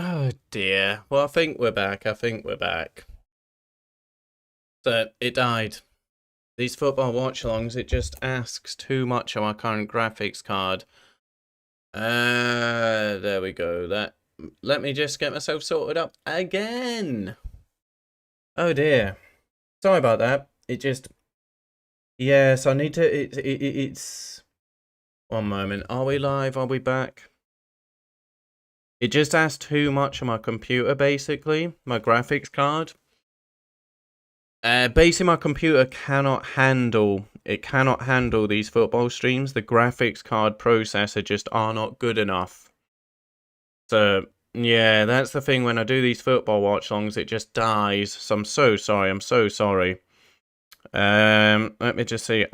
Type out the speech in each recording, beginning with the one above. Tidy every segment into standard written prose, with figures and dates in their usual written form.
Oh dear. Well, I think we're back. I think we're back. So it died. These football watch-alongs, it just asks too much on my current graphics card. There we go. Let me just get myself sorted up again. Oh dear. Sorry about that. It just. Yes, I need to. It's. One moment. Are we live? Are we back? It just asked too much on my computer, basically. My graphics card. Basically, my computer cannot handle. It cannot handle these football streams. The graphics card processor just are not good enough. So yeah, that's the thing. When I do these football watch-alongs, it just dies. So I'm so sorry. I'm so sorry. Let me just see.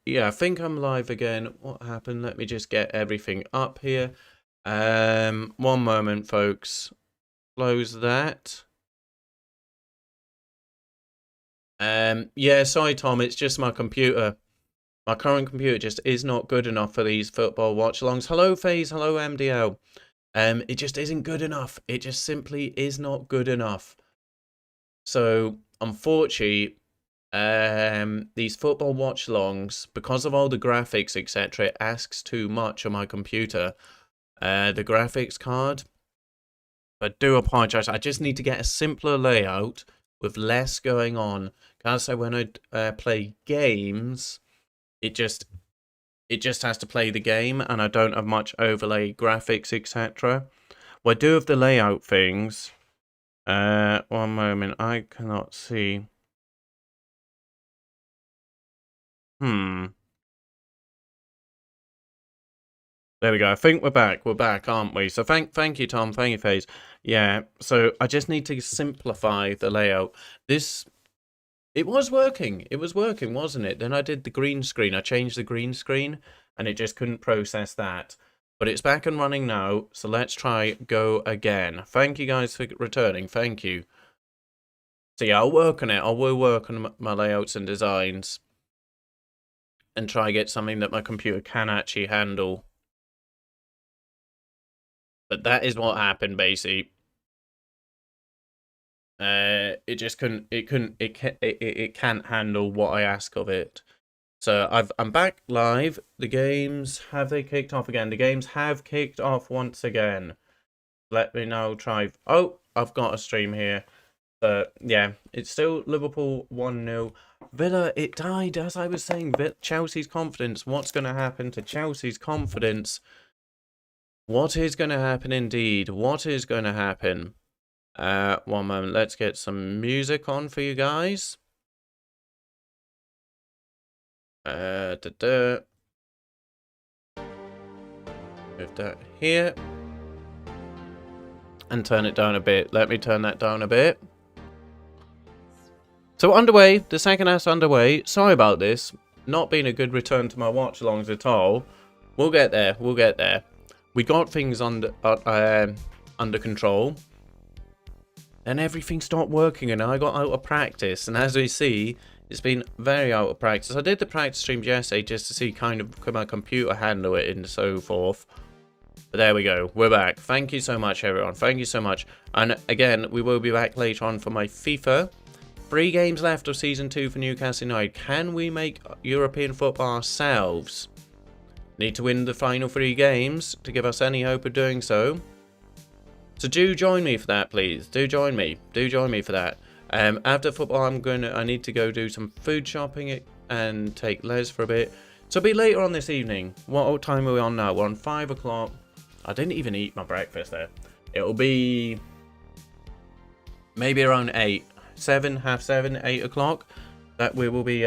Yeah, I think I'm live again. What happened? Let me just get everything up here. One moment, folks. Close that. Yeah, sorry, Tom. It's just my computer. My current computer just is not good enough for these football watch-alongs. Hello, FaZe. Hello, MDL. It just isn't good enough. It just simply is not good enough. So, unfortunately, these football watch-alongs, because of all the graphics, etc., it asks too much on my computer. The graphics card. I do apologize. I just need to get a simpler layout with less going on. Because so when I play games, it just has to play the game, and I don't have much overlay graphics, etc. Well, I do have the layout things. One moment, I cannot see. There we go. I think we're back. We're back, aren't we? So thank you, Tom. Thank you, FaZe. Yeah. So I just need to simplify the layout. It was working. It was working, wasn't it? Then I did the green screen. I changed the green screen, and it just couldn't process that. But it's back and running now. So let's try go again. Thank you guys for returning. Thank you. So yeah, I'll work on it. I will work on my layouts and designs, and try get something that my computer can actually handle. But that is what happened, basically. It just couldn't. It can't handle what I ask of it. So I'm back live. The games, have they kicked off again? The games have kicked off once again. Let me now try. Oh, I've got a stream here. But yeah, it's still Liverpool 1-0. Villa, it died, as I was saying. Chelsea's confidence. What's going to happen to Chelsea's confidence? What is going to happen indeed? What is going to happen? One moment. Let's get some music on for you guys. Move that here. And turn it down a bit. Let me turn that down a bit. So underway. The second half's underway. Sorry about this. Not being a good return to my watch-alongs at all. We'll get there. We'll get there. We got things under control. And everything stopped working, and I got out of practice. And as we see, it's been very out of practice. I did the practice streams yesterday just to see kind of could my computer handle it and so forth. But there we go. We're back. Thank you so much, everyone. Thank you so much. And again, we will be back later on for my FIFA. 3 games left of Season 2 for Newcastle United. Can we make European football ourselves? Need to win the final 3 games to give us any hope of doing so. So do join me for that, please. Do join me. Do join me for that. After football, I need to go do some food shopping and take Les for a bit. So it'll be later on this evening. What time are we on now? We're on 5 o'clock. I didn't even eat my breakfast there. It'll be maybe around 8, 7, half 7, 8 o'clock. That we will be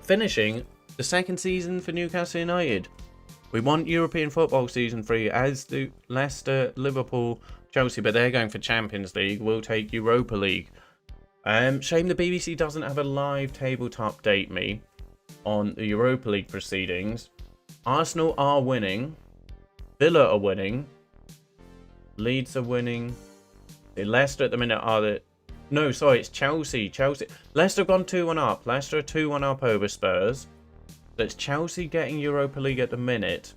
finishing the second season for Newcastle United. We want European football season 3, as do Leicester, Liverpool, Chelsea, but they're going for Champions League. We'll take Europa League. Shame the BBC doesn't have a live table to update me on the Europa League proceedings. Arsenal are winning. Villa are winning. Leeds are winning. Leicester at the minute are the... No, sorry, it's Chelsea. Leicester have gone 2-1 up. Leicester are 2-1 up over Spurs. That's Chelsea getting Europa League at the minute.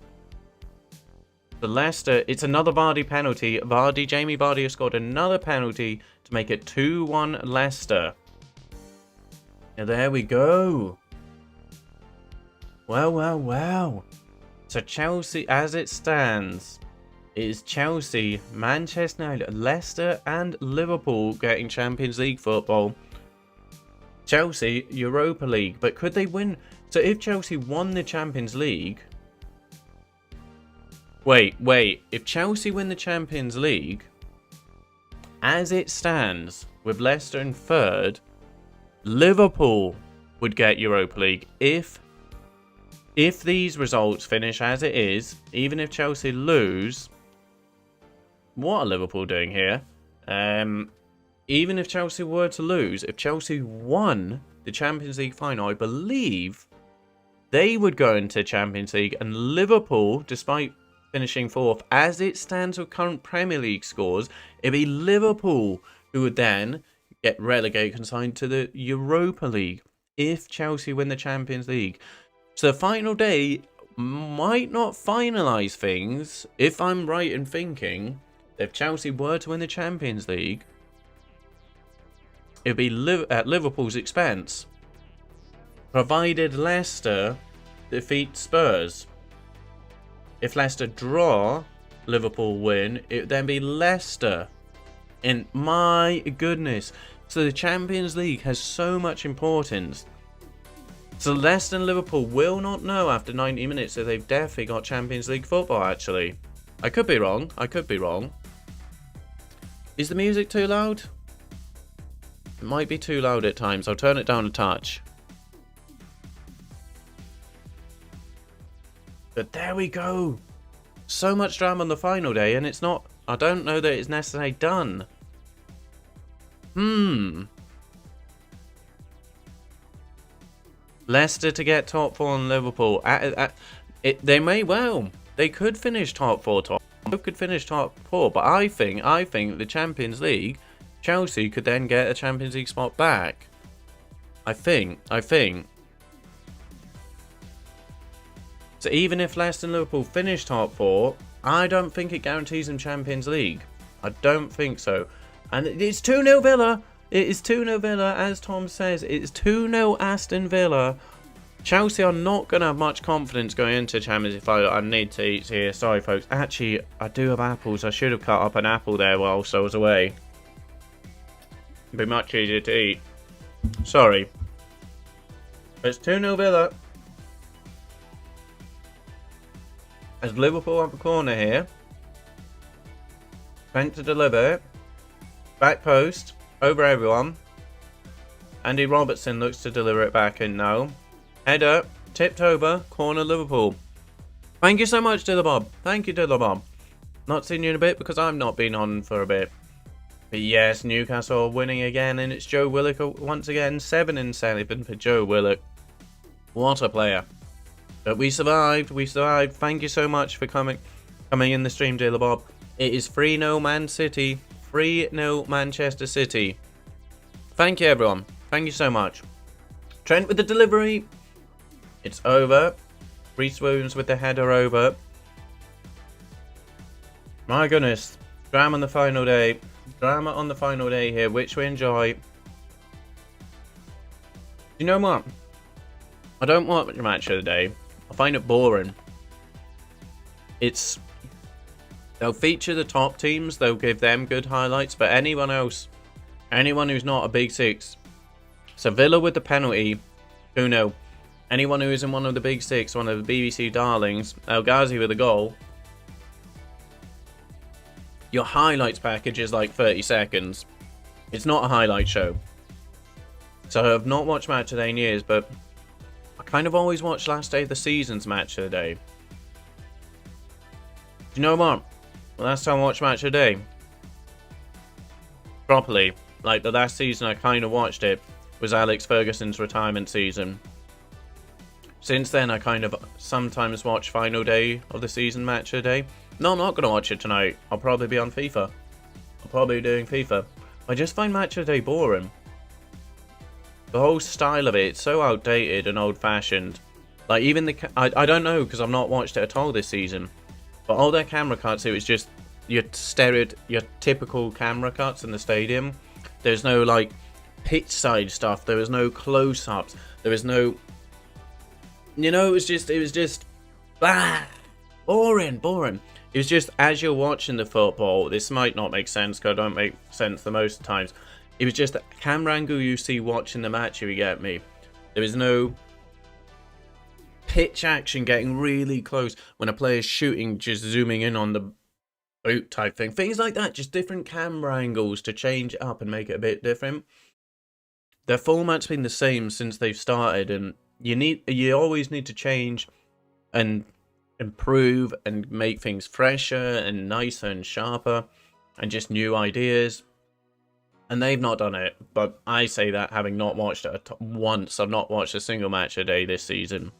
So Leicester, it's another Vardy penalty. Jamie Vardy has scored another penalty to make it 2-1 Leicester. And there we go. Well. So Chelsea, as it stands, it is Chelsea, Manchester United, Leicester and Liverpool getting Champions League football. Chelsea, Europa League. But could they win? So if Chelsea won the Champions League... Wait. If Chelsea win the Champions League, as it stands, with Leicester in third, Liverpool would get Europa League. If these results finish as it is, even if Chelsea lose... What are Liverpool doing here? Even if Chelsea were to lose, if Chelsea won the Champions League final, I believe they would go into Champions League, and Liverpool, despite finishing fourth, as it stands with current Premier League scores, it'd be Liverpool who would then get relegated, consigned to the Europa League if Chelsea win the Champions League. So the final day might not finalise things, if I'm right in thinking, if Chelsea were to win the Champions League, it'd be at Liverpool's expense, provided Leicester defeat Spurs. If Leicester draw, Liverpool win, it would then be Leicester. And my goodness. So the Champions League has so much importance. So Leicester and Liverpool will not know after 90 minutes if they've definitely got Champions League football, actually. I could be wrong. Is the music too loud? It might be too loud at times. I'll turn it down a touch. But there we go. So much drama on the final day, and it's not... I don't know that it's necessarily done. Leicester to get top 4 and Liverpool. They may well. They could finish top 4. Could finish top 4, but I think the Champions League, Chelsea could then get a Champions League spot back. I think. So even if Leicester and Liverpool finish top 4, I don't think it guarantees them Champions League. I don't think so. And it's 2-0 Villa. It is 2-0 Villa, as Tom says. It's 2-0 Aston Villa. Chelsea are not going to have much confidence going into Champions League final. I need to eat here. Sorry, folks. Actually, I do have apples. I should have cut up an apple there whilst I was away. It'd be much easier to eat. Sorry. It's 2-0 Villa. As Liverpool up the corner here. Trent to deliver it. Back post. Over everyone. Andy Robertson looks to deliver it back in now. Header. Tipped over. Corner Liverpool. Thank you so much, Dillabob. Thank you, Dillabob. Not seen you in a bit because I've not been on for a bit. But yes, Newcastle winning again. And it's Joe Willock once again. 7-7 for Joe Willock. What a player. But we survived. Thank you so much for coming in the stream, Dillabob. It is 3-0 Man City. 3-0 Manchester City. Thank you, everyone. Thank you so much. Trent with the delivery. It's over. Reece Williams with the header over. My goodness. Drama on the final day. Drama on the final day here, which we enjoy. You know what? I don't want the match of the day. I find it boring. They'll feature the top teams, they'll give them good highlights, but anyone else, anyone who's not a big six. So Villa with the penalty, 2-0. Anyone who isn't one of the big six, one of the BBC darlings, El Ghazi with a goal. Your highlights package is like 30 seconds. It's not a highlight show. So I've not watched Match of the Day in years, but I kind of always watch last day of the season's Match of the Day. Do you know what? The last time I watched Match of the Day properly, like the last season I kind of watched it, was Alex Ferguson's retirement season. Since then, I kind of sometimes watch final day of the season Match of the Day. No, I'm not going to watch it tonight. I'll probably be on FIFA. I'll probably be doing FIFA. I just find Match of the Day boring. The whole style of it's so outdated and old-fashioned. Like, even the... I don't know, because I've not watched it at all this season. But all their camera cuts, it was just your typical camera cuts in the stadium. There's no like pitch side stuff. There was no close-ups. There was no, you know, it was just boring. It was just, as you're watching the football, this might not make sense because I don't make sense the most of the times. It was just the camera angle you see watching the match, if you get me. There was no pitch action getting really close when a player's shooting, just zooming in on the boot type thing. Things like that, just different camera angles to change it up and make it a bit different. Their format's been the same since they've started, and you always need to change and improve and make things fresher and nicer and sharper and just new ideas. And they've not done it, but I say that having not watched it once. I've not watched a single match a day this season.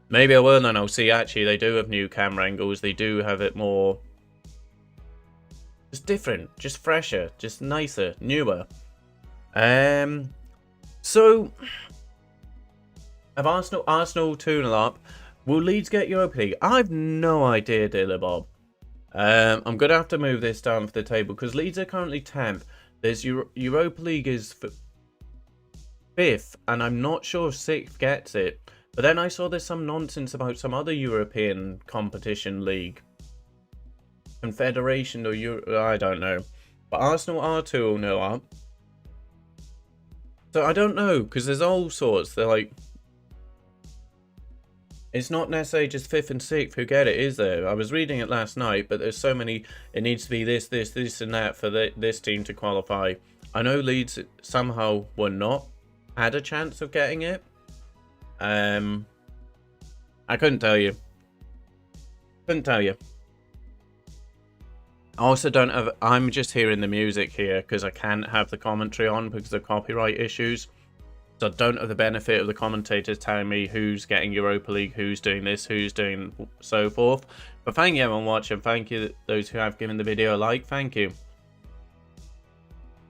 Maybe I will, and I'll see actually they do have new camera angles. They do have it more, just different, just fresher, just nicer, newer. So have Arsenal 2-0 up. Will Leeds get Europa League? I've no idea, Dilla Bob. I'm going to have to move this down for the table because Leeds are currently 10th. There's Europa League is 5th, and I'm not sure 6th gets it. But then I saw there's some nonsense about some other European competition league. Confederation or I don't know. But Arsenal are 2-0 up. So I don't know, because there's all sorts. They're like, it's not necessarily just 5th and 6th who get it, is there? I was reading it last night, but there's so many. It needs to be this, and that for this team to qualify. I know Leeds somehow had a chance of getting it. I couldn't tell you. I also don't have. I'm just hearing the music here because I can't have the commentary on because of copyright issues. So I don't have the benefit of the commentators telling me who's getting Europa League, who's doing this, who's doing so forth. But thank you everyone watching. Thank you those who have given the video a like. Thank you.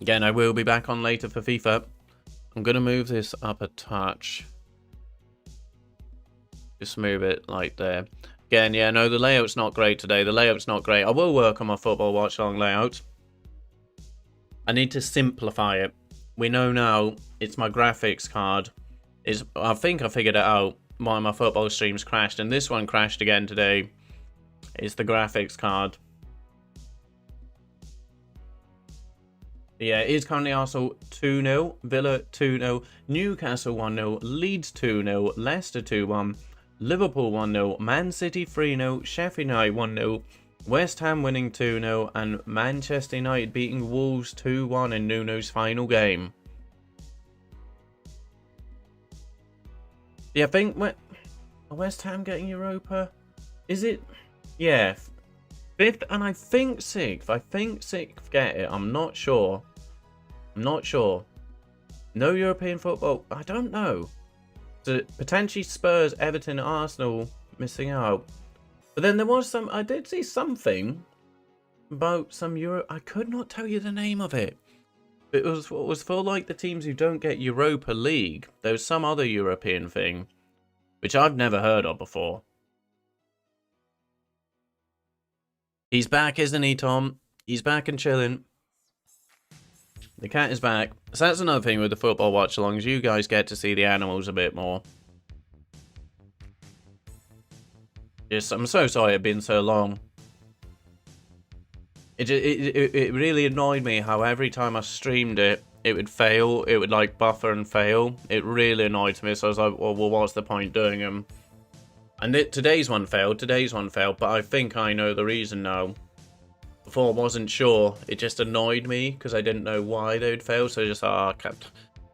Again, I will be back on later for FIFA. I'm going to move this up a touch. Just move it like there. Again, yeah, no, the layout's not great today. The layout's not great. I will work on my football watch along layout. I need to simplify it. We know now it's my graphics card. I think I figured it out. Why my football streams crashed, and this one crashed again today. It's the graphics card. Yeah, it is currently Arsenal 2-0, Villa 2-0, Newcastle 1-0, Leeds 2-0, Leicester 2-1, Liverpool 1-0, Man City 3-0, Sheffield United 1-0, West Ham winning 2-0, and Manchester United beating Wolves 2-1 in Nuno's final game. Yeah, I think West Ham getting Europa? Is it? Yeah, 5th and I think 6th. I think 6th get it. I'm not sure. No European football. I don't know. So potentially Spurs, Everton, Arsenal missing out. But then there was some. I did see something about some Euro. I could not tell you the name of it. It was for like the teams who don't get Europa League. There was some other European thing, which I've never heard of before. He's back, isn't he, Tom? He's back and chilling. The cat is back. So that's another thing with the football watch-alongs. You guys get to see the animals a bit more. Yes, I'm so sorry it's been so long. It really annoyed me how every time I streamed it, it would fail. It would like buffer and fail. It really annoyed me. So I was like, well what's the point doing them? And today's one failed. But I think I know the reason now. Before I wasn't sure. It just annoyed me because I didn't know why they would fail. So I just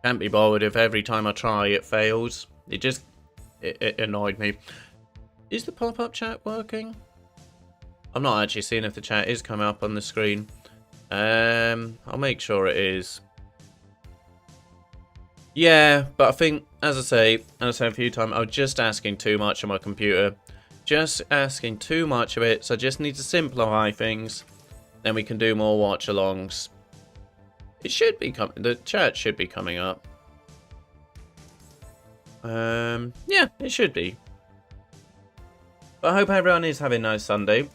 can't be bothered if every time I try it fails. It annoyed me. Is the pop-up chat working? I'm not actually seeing if the chat is coming up on the screen. I'll make sure it is. Yeah, but I think, as I said a few times, I was just asking too much on my computer. Just asking too much of it, so I just need to simplify things. Then we can do more watch-alongs. It should be coming. The chat should be coming up. Yeah, it should be. But I hope everyone is having a nice Sunday.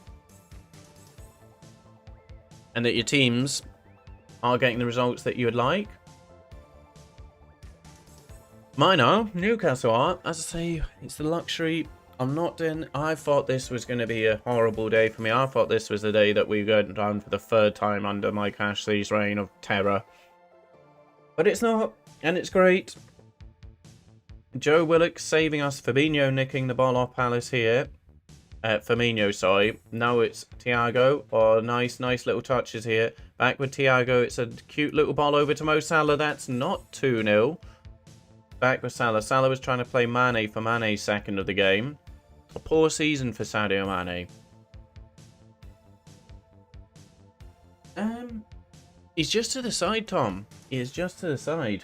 And that your teams are getting the results that you would like. Mine are. Newcastle are. As I say, it's the luxury. I'm not doing... I thought this was going to be a horrible day for me. I thought this was the day that we were going down for the 3rd time under Mike Ashley's reign of terror. But it's not. And it's great. Joe Willock saving us. Fabinho nicking the ball off Palace here. Firmino, sorry. Now it's Thiago. Oh, nice little touches here. Back with Thiago. It's a cute little ball over to Mo Salah. That's not 2-0. Back with Salah. Salah was trying to play Mane for Mane's second of the game. A poor season for Sadio Mane. He's just to the side, Tom. He is just to the side.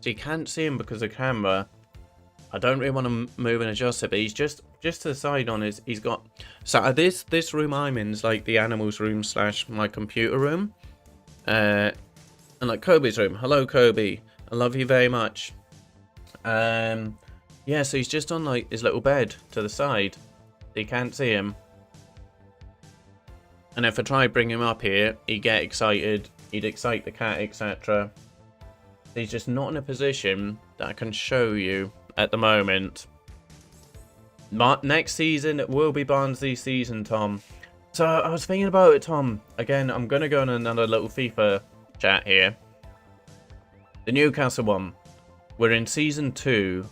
So you can't see him because of the camera. I don't really want to move and adjust it, but he's just to the side on his... He's got... So this room I'm in is like the animals room / my computer room. And like Kobe's room. Hello, Kobe. I love you very much. Yeah, so he's just on like his little bed to the side. So you can't see him. And if I try to bring him up here, he'd get excited. He'd excite the cat, etc. He's just not in a position that I can show you at the moment. Next season will be Barnsley's season, Tom. So I was thinking about it, Tom. Again, I'm going to go on another little FIFA chat here. The Newcastle one. We're in season 2.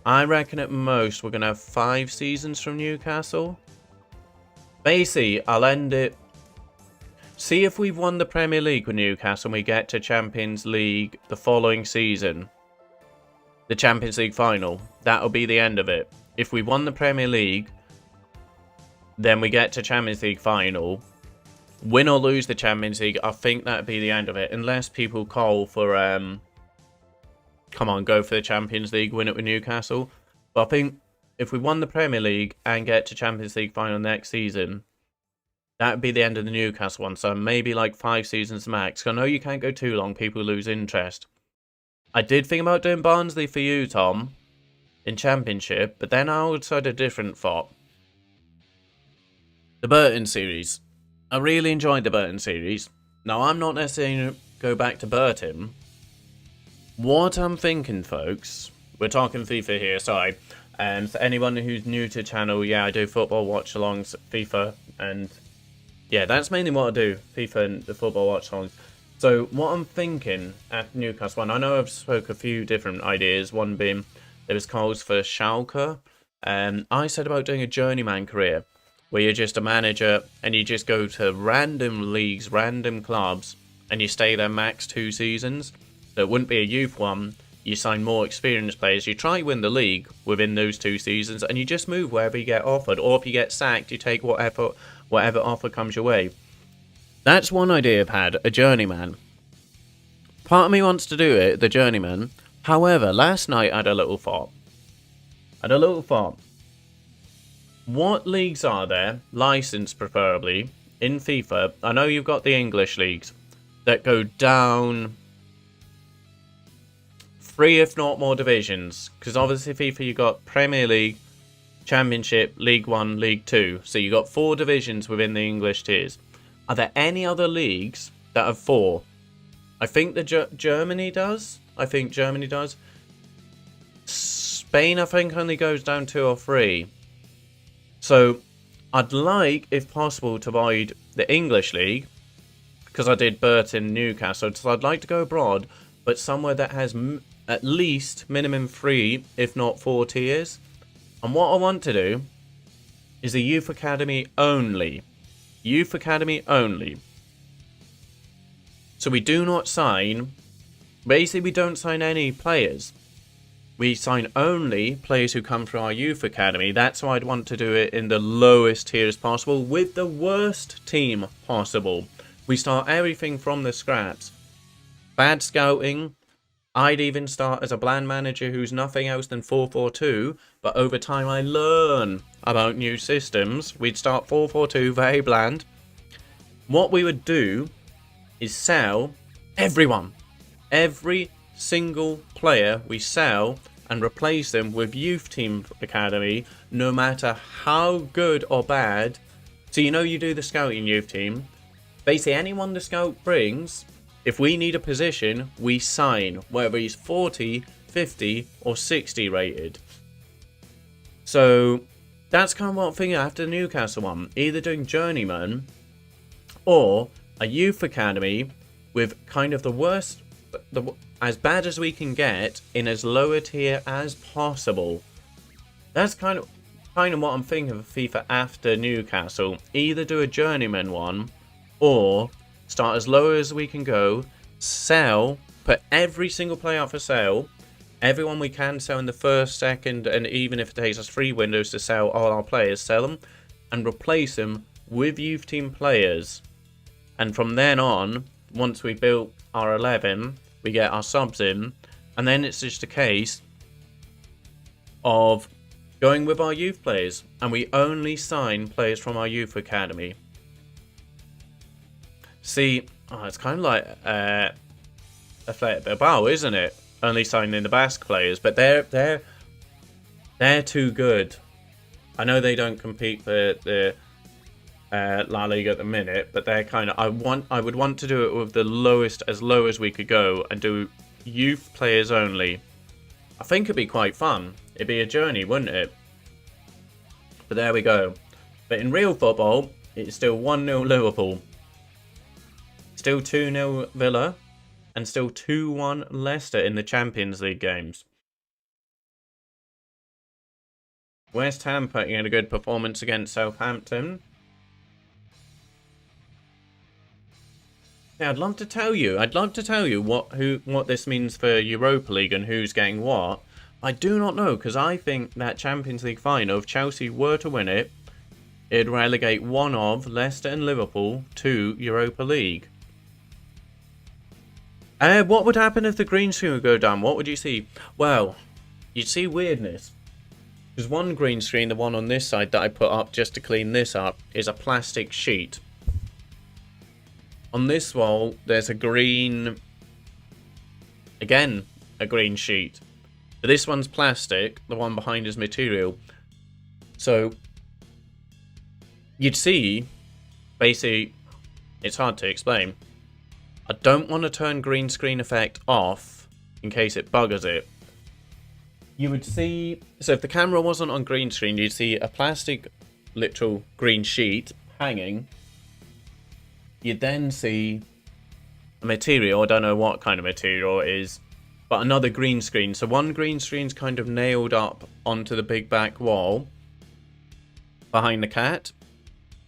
I reckon at most we're going to have 5 seasons from Newcastle. Basically, I'll end it. See if we've won the Premier League with Newcastle and we get to Champions League the following season. The Champions League final. That'll be the end of it. If we won the Premier League, then we get to Champions League final. Win or lose the Champions League, I think that'd be the end of it. Unless people call for, come on, go for the Champions League, win it with Newcastle. But I think if we won the Premier League and get to Champions League final next season, that'd be the end of the Newcastle one. So maybe like 5 seasons max. I know you can't go too long, people lose interest. I did think about doing Barnsley for you, Tom, in Championship, but then I also had a different thought. The Burton series. I really enjoyed the Burton series. Now, I'm not necessarily going to go back to Burton. What I'm thinking, folks, we're talking FIFA here, sorry. And for anyone who's new to the channel, yeah, I do football watch-alongs, FIFA, and yeah, that's mainly what I do, FIFA and the football watch-alongs. So what I'm thinking at Newcastle one, I know I've spoke a few different ideas, one being there was calls for Schalke, and I said about doing a journeyman career, where you're just a manager and you just go to random leagues, random clubs, and you stay there max 2 seasons. So it wouldn't be a youth one. You sign more experienced players. You try win the league within those 2 seasons, and you just move wherever you get offered. Or if you get sacked, you take whatever offer comes your way. That's one idea I've had, a journeyman. Part of me wants to do it, the journeyman. However, last night I had a little thought. What leagues are there, licensed preferably, in FIFA? I know you've got the English leagues that go down 3 if not more divisions. Because obviously FIFA you've got Premier League, Championship, League 1, League 2. So you've got 4 divisions within the English tiers. Are there any other leagues that have 4? I think Germany does. Spain, I think, only goes down 2 or 3. So, I'd like, if possible, to avoid the English league. Because I did Burton, Newcastle. So, I'd like to go abroad, but somewhere that has at least minimum 3, if not 4 tiers. And what I want to do is a youth academy only. Youth academy only. So we do not sign... Basically, we don't sign any players. We sign only players who come from our youth academy. That's why I'd want to do it in the lowest tier as possible, with the worst team possible. We start everything from the scraps. Bad scouting. I'd even start as a bland manager who's nothing else than 4-4-2, but over time I learn about new systems. We'd start 4-4-2, very bland. What we would do is sell everyone. Every single player we sell and replace them with youth team academy, no matter how good or bad. So you know you do the scouting youth team. Basically anyone the scout brings, if we need a position, we sign, whether he's 40, 50 or 60 rated. So that's kind of what I'm thinking after the Newcastle one. Either doing journeyman or a youth academy with kind of the worst, as bad as we can get in as low a tier as possible. That's kind of what I'm thinking of FIFA after Newcastle. Either do a journeyman one or start as low as we can go, sell, put every single player up for sale, everyone we can sell in the first, second, and even if it takes us 3 windows to sell all our players, sell them and replace them with youth team players. And from then on, once we built our 11, we get our subs in, and then it's just a case of going with our youth players, and we only sign players from our youth academy. See, it's kind of like Athletic Bilbao, isn't it? Only signing the Basque players, but they're too good. I know they don't compete for the La Liga at the minute, but they're kind of. I would want to do it with the lowest, as low as we could go, and do youth players only. I think it'd be quite fun. It'd be a journey, wouldn't it? But there we go. But in real football, it's still 1-0 Liverpool. Still 2-0 Villa. And still 2-1 Leicester in the Champions League games. West Ham putting in a good performance against Southampton. Yeah, I'd love to tell you what this means for Europa League and who's getting what. I do not know, because I think that Champions League final, if Chelsea were to win it, it'd relegate one of Leicester and Liverpool to Europa League. What would happen if the green screen would go down? What would you see? Well, you'd see weirdness. There's one green screen, the one on this side that I put up just to clean this up, is a plastic sheet. On this wall, there's a green... Again, a green sheet. But this one's plastic, the one behind is material. So, you'd see, basically, it's hard to explain. I don't want to turn green screen effect off in case it buggers it. You would see, so if the camera wasn't on green screen, you'd see a plastic literal green sheet hanging. You'd then see a material, I don't know what kind of material it is, but another green screen. So one green screen's kind of nailed up onto the big back wall behind the cat.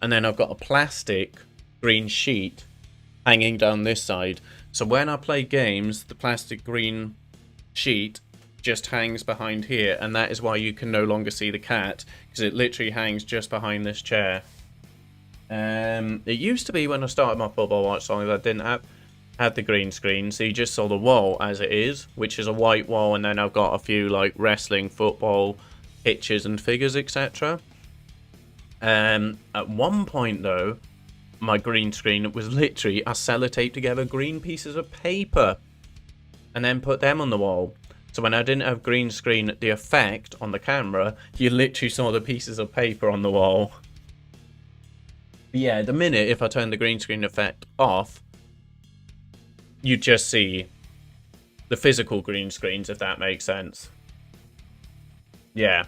And then I've got a plastic green sheet hanging down this side. So when I play games, the plastic green sheet just hangs behind here, and that is why you can no longer see the cat, because it literally hangs just behind this chair. It used to be when I started my football watch songs, I didn't have the green screen, so you just saw the wall as it is, which is a white wall, and then I've got a few like wrestling, football, pictures and figures, etc. At one point though, my green screen was literally I sellotaped together green pieces of paper and then put them on the wall. So when I didn't have green screen, the effect on the camera, you literally saw the pieces of paper on the wall. But yeah, the minute if I turn the green screen effect off, you just see the physical green screens, if that makes sense. Yeah.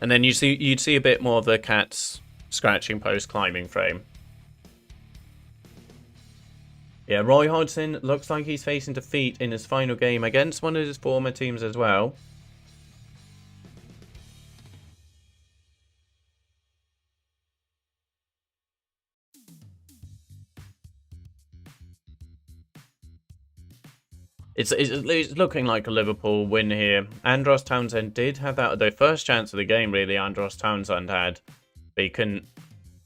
And then you'd see a bit more of the cat's scratching post climbing frame. Yeah, Roy Hodgson looks like he's facing defeat in his final game against one of his former teams as well. It's looking like a Liverpool win here. Andros Townsend did have the first chance of the game, really. Andros Townsend had, but he couldn't.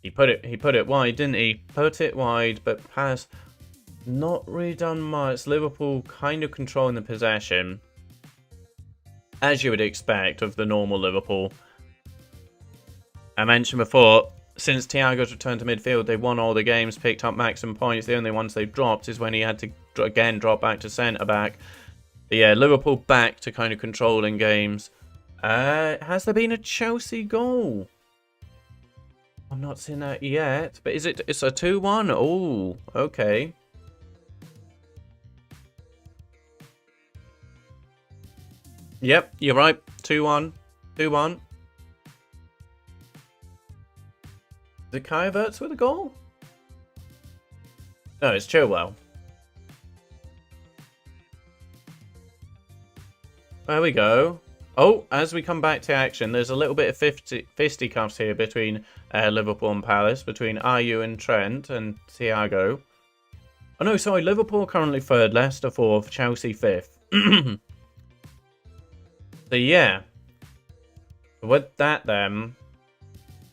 He put it wide, didn't he? Put it wide, but pass. Not really done much. Liverpool kind of controlling the possession, as you would expect of the normal Liverpool. I mentioned before, since Thiago's return to midfield, they've won all the games, picked up maximum points. The only ones they've dropped is when he had to again drop back to centre-back. But yeah, Liverpool back to kind of controlling games. Has there been a Chelsea goal? I'm not seeing that yet. But is it? It's a 2-1. Oh, okay. Yep, you're right. 2-1. 2-1. Is it Kai Havertz with a goal? No, it's Chilwell. There we go. Oh, as we come back to action, there's a little bit of fisticuffs here between Liverpool and Palace, between Ayew and Trent and Thiago. Oh no, sorry, Liverpool currently 3rd, Leicester 4th, Chelsea 5th. So yeah, with that then,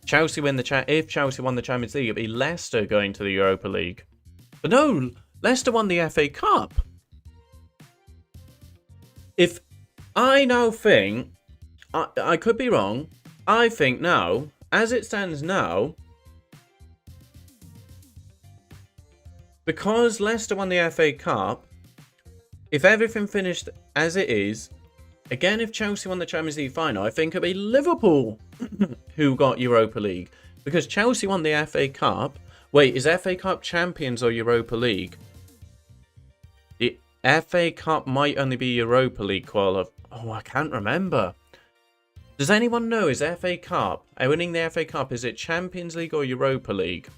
Chelsea win if Chelsea won the Champions League, it'd be Leicester going to the Europa League. But no, Leicester won the FA Cup. If I now think, I could be wrong, I think now, as it stands now, because Leicester won the FA Cup, if everything finished as it is, again, if Chelsea won the Champions League final, I think it'd be Liverpool who got Europa League. Because Chelsea won the FA Cup. Wait, is FA Cup Champions or Europa League? The FA Cup might only be Europa League qualify. Oh, I can't remember. Does anyone know, is FA Cup, winning the FA Cup, is it Champions League or Europa League?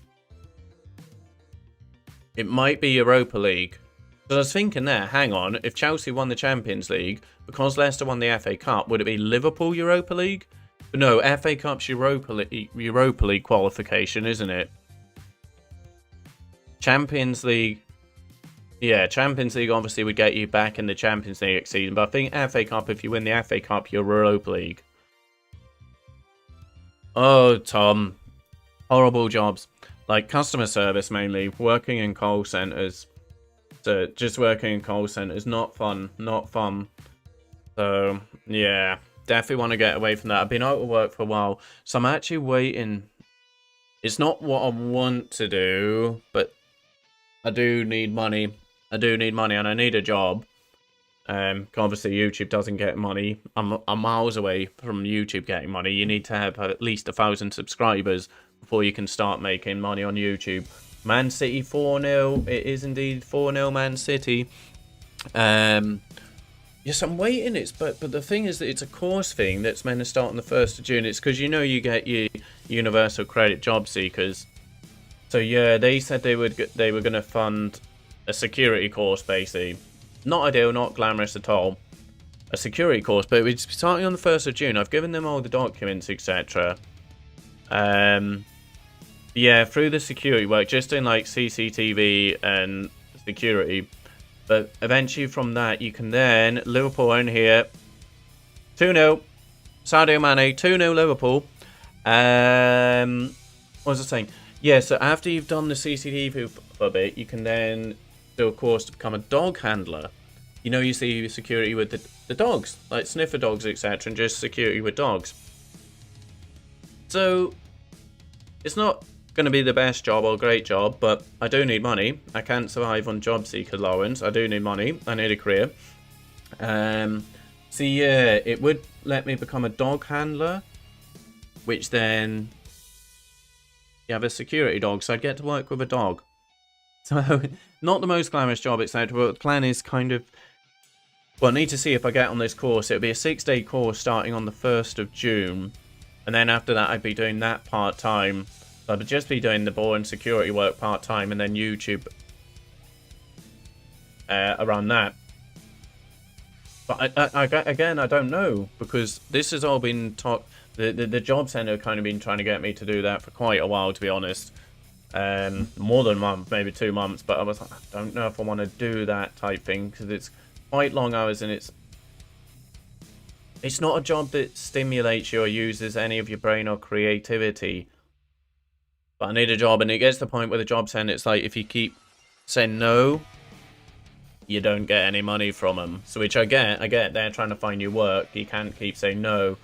It might be Europa League. So I was thinking there, hang on, if Chelsea won the Champions League, because Leicester won the FA Cup, would it be Liverpool Europa League? But no, FA Cup's Europa League qualification, isn't it? Champions League. Yeah, Champions League obviously would get you back in the Champions League next season, but I think FA Cup, if you win the FA Cup, you're Europa League. Oh, Tom. Horrible jobs. Like customer service mainly, working in call centres. So just working in call centres, not fun, not fun. So yeah, definitely want to get away from that. I've been out of work for a while, so I'm actually waiting. It's not what I want to do, but I do need money. I do need money, and I need a job. Obviously YouTube doesn't get money. I'm miles away from YouTube getting money. You need to have at least 1,000 subscribers before you can start making money on YouTube. Man City 4-0. It is indeed 4-0 Man City. Yes, I'm waiting. But the thing is that it's a course thing that's meant to start on the 1st of June. It's because you know you get your universal credit job seekers. So yeah, they said they were going to fund a security course basically. Not ideal, not glamorous at all. A security course, but it's starting on the 1st of June. I've given them all the documents, etc. Yeah, through the security work, just in like CCTV and security. But eventually from that, you can then, Liverpool own here. 2-0. Sadio Mane, 2-0 Liverpool. What was I saying? Yeah, so after you've done the CCTV for a bit, you can then do a course to become a dog handler. You know, you see security with the dogs, like sniffer dogs, etc. And just security with dogs. So, it's not going to be the best job or great job, but I do need money. I can't survive on job seeker allowance. I do need money. I need a career. So yeah, it would let me become a dog handler, which then you have a security dog, so I'd get to work with a dog. So not the most glamorous job, etc. But the plan is kind of, well, I need to see if I get on this course. It'll be a 6-day course starting on the 1st of June, and then after that I'd be doing that part-time. So I'd just be doing the boring security work part-time and then YouTube around that. But again, I don't know, because this has all been taught. The job centre kind of been trying to get me to do that for quite a while, to be honest. More than a month, maybe 2 months. But I was like, I don't know if I want to do that type thing, because it's quite long hours and it's not a job that stimulates you or uses any of your brain or creativity. But I need a job, and it gets to the point where the job centre, it's like if you keep saying no, you don't get any money from them. So which I get, they're trying to find you work. You can't keep saying no.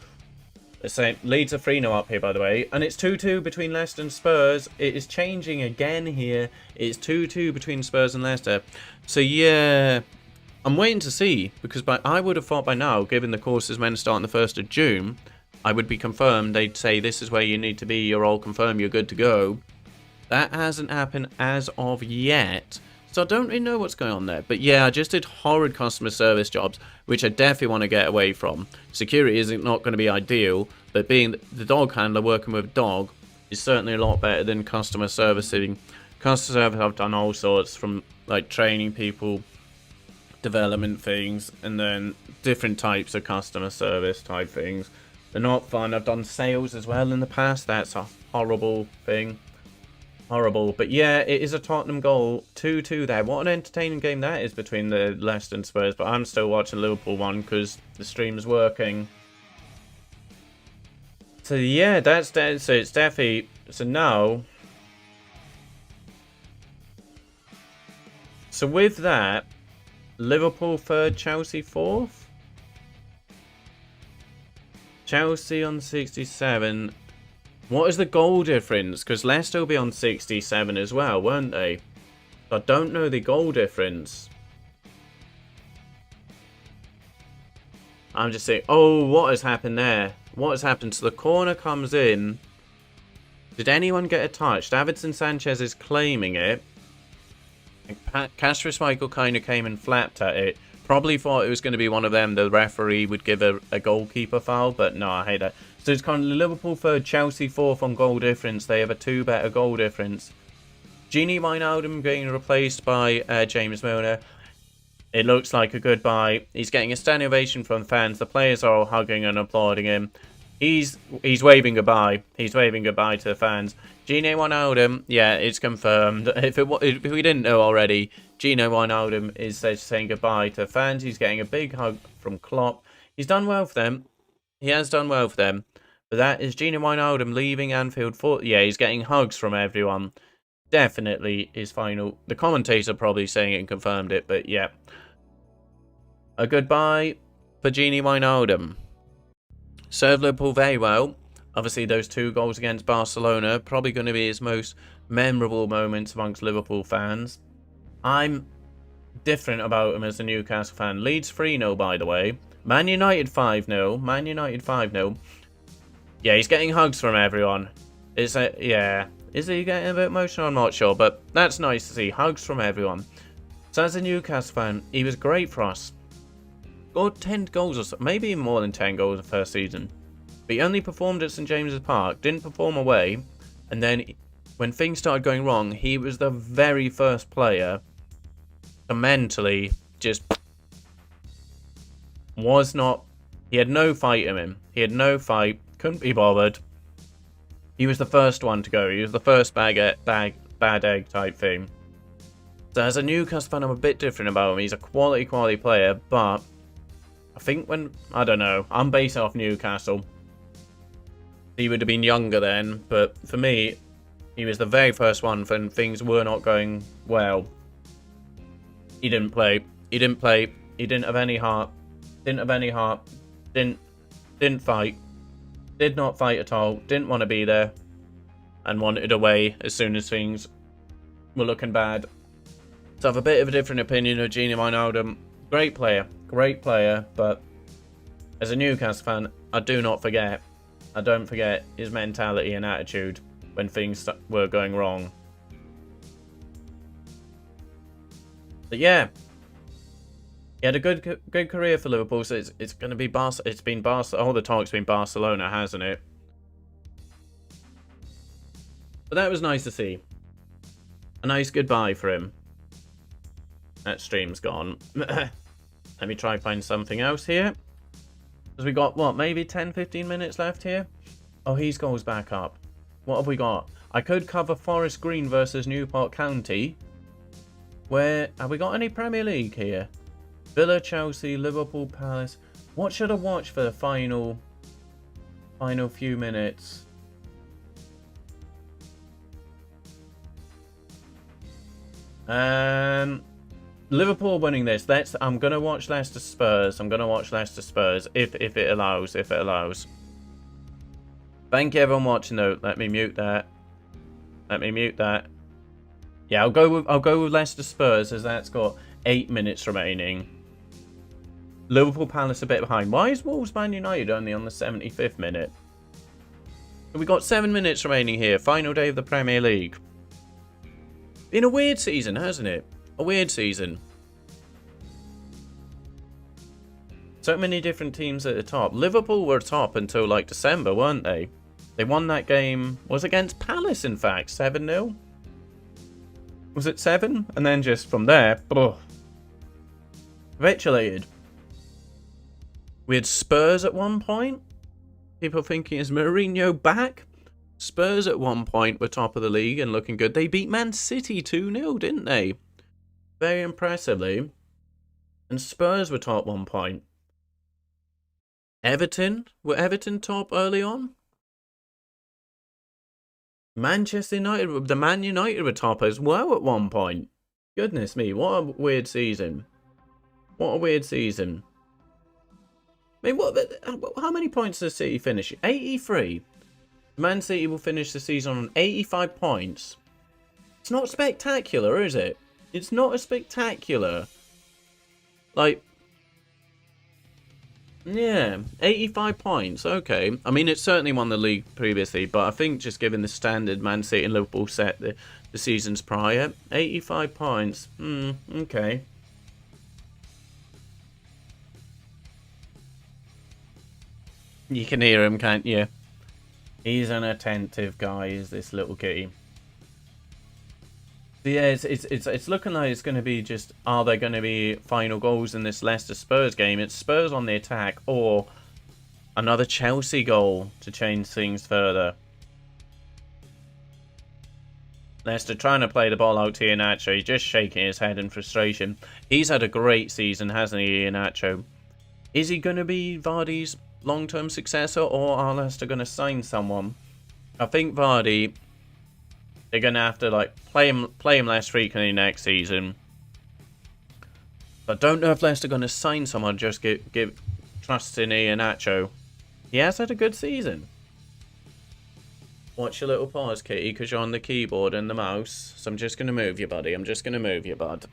The same. Leeds are 3-0 up here, by the way. And it's 2-2 between Leicester and Spurs. It is changing again here. It's 2-2 between Spurs and Leicester. So, yeah, I'm waiting to see. Because I would have thought by now, given the course is meant to start on the 1st of June, I would be confirmed. They'd say, this is where you need to be. You're all confirmed. You're good to go. That hasn't happened as of yet. So I don't really know what's going on there. But yeah, I just did horrid customer service jobs, which I definitely want to get away from. Security isn't not going to be ideal, but being the dog handler working with a dog is certainly a lot better than customer servicing. Customer service, I've done all sorts, from like training people, development things, and then different types of customer service type things. They're not fun. I've done sales as well in the past. That's a horrible thing. Horrible. But yeah, it is a Tottenham goal. 2-2 there. What an entertaining game that is between the Leicester and Spurs. But I'm still watching Liverpool one because the stream's working. So yeah, so it's definitely... So now... So with that, Liverpool 3rd, Chelsea 4th? Chelsea on 67... What is the goal difference? Because Leicester will be on 67 as well, won't they? I don't know the goal difference. I'm just saying, oh, what has happened there? What has happened? So the corner comes in. Did anyone get a touch? Davinson Sanchez is claiming it. Casper Schmeichel kind of came and flapped at it. Probably thought it was going to be one of them. The referee would give a goalkeeper foul, but no, I hate that. So it's kind of Liverpool 3rd, Chelsea 4th on goal difference. They have a 2 better goal difference. Gini Wijnaldum getting replaced by James Milner. It looks like a goodbye. He's getting a standing ovation from the fans. The players are all hugging and applauding him. He's waving goodbye. He's waving goodbye to the fans. Gini Wijnaldum, yeah, it's confirmed. If we didn't know already, Gini Wijnaldum is saying goodbye to the fans. He's getting a big hug from Klopp. He's done well for them. He has done well for them. But that is Gini Wijnaldum leaving Anfield for... Yeah, he's getting hugs from everyone. Definitely his final... The commentator probably saying it and confirmed it, but yeah. A goodbye for Gini Wijnaldum. Served Liverpool very well. Obviously, those 2 goals against Barcelona, probably going to be his most memorable moments amongst Liverpool fans. I'm different about him as a Newcastle fan. Leeds 3-0, by the way. Man United 5-0. Man United 5-0. Yeah, he's getting hugs from everyone. Yeah. Is he getting a bit emotional? I'm not sure, but that's nice to see. Hugs from everyone. So as a Newcastle fan, he was great for us. Scored 10 goals or so, maybe even more than 10 goals the first season. But he only performed at St James's Park, didn't perform away, and then when things started going wrong, he was the very first player to mentally just was not... He had no fight in him. He had no fight. Couldn't be bothered. He was the first one to go. He was the first bad egg type thing. So as a Newcastle fan, I'm a bit different about him. He's a quality player, but I think I don't know. I'm based off Newcastle. He would have been younger then, but for me, he was the very first one when things were not going well. He didn't play. He didn't play. He didn't have any heart. Didn't have any heart. Didn't fight. Did not fight at all. Didn't want to be there. And wanted away as soon as things were looking bad. So I have a bit of a different opinion of Gini Wijnaldum. Great player, but as a Newcastle fan, I don't forget his mentality and attitude when things were going wrong. But yeah, he had a good career for Liverpool, so it's going to be all the talk's been Barcelona, hasn't it? But that was nice to see. A nice goodbye for him. That stream's gone. Let me try and find something else here. Because we got, what, maybe 10-15 minutes left here? Oh, he's goes back up. What have we got? I could cover Forest Green versus Newport County. Where, have we got any Premier League here? Villa, Chelsea, Liverpool, Palace. What should I watch for the final few minutes? Liverpool winning this. I'm gonna watch Leicester Spurs. If it allows. Thank you everyone watching though. Let me mute that. Let me mute that. Yeah, I'll go with Leicester Spurs as that's got 8 minutes remaining. Liverpool Palace a bit behind. Why is Wolves Man United only on the 75th minute? We got 7 minutes remaining here. Final day of the Premier League. Been a weird season, hasn't it? A weird season. So many different teams at the top. Liverpool were top until like December, weren't they? They won that game. Was against Palace, in fact. 7-0. Was it 7? And then just from there, capitulated. We had Spurs at one point. People thinking, is Mourinho back? Spurs at one point were top of the league and looking good. They beat Man City 2-0, didn't they? Very impressively. And Spurs were top 1 point. Everton? Were Everton top early on? Manchester United, the Man United were top as well at one point. Goodness me, what a weird season. What a weird season. I mean, how many points does City finish? 83. Man City will finish the season on 85 points. It's not spectacular, is it? It's not a spectacular. Like, yeah, 85 points, okay. I mean, it certainly won the league previously, but I think just given the standard Man City and Liverpool set the seasons prior, 85 points, okay. You can hear him, can't you? He's an attentive guy, is this little kitty. Yeah, it's looking like it's going to be just, are there going to be final goals in this Leicester Spurs game? It's Spurs on the attack or another Chelsea goal to change things further. Leicester trying to play the ball out to Iheanacho. He's just shaking his head in frustration. He's had a great season, hasn't he, Iheanacho? Is he going to be Vardy's long-term successor, or are Leicester going to sign someone? I think Vardy, they're going to have to like play him less frequently next season. But I don't know if Leicester are going to sign someone, just give trust in Iheanacho. He has had a good season. Watch your little paws, kitty, because you're on the keyboard and the mouse. So I'm just going to move you, buddy. I'm just going to move you, bud.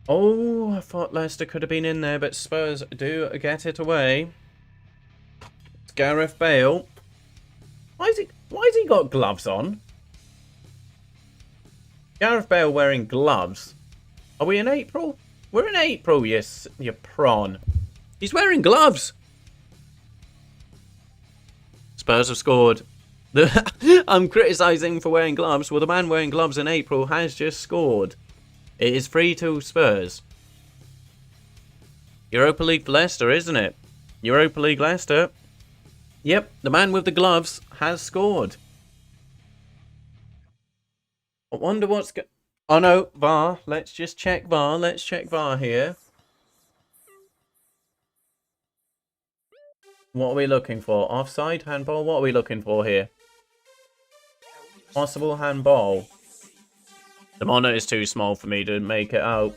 Oh, I thought Leicester could have been in there, but Spurs do get it away. It's Gareth Bale. Why has he got gloves on? Gareth Bale wearing gloves. Are we in April? We're in April, yes, you prawn. He's wearing gloves. Spurs have scored. I'm criticising for wearing gloves. Well, the man wearing gloves in April has just scored. It is 3-2 Spurs. Europa League for Leicester, isn't it? Europa League Leicester. Yep, the man with the gloves has scored. I wonder what's going... Oh no, VAR. Let's just check VAR. Let's check VAR here. What are we looking for? Offside? Handball? What are we looking for here? Possible handball. The monitor is too small for me to make it out.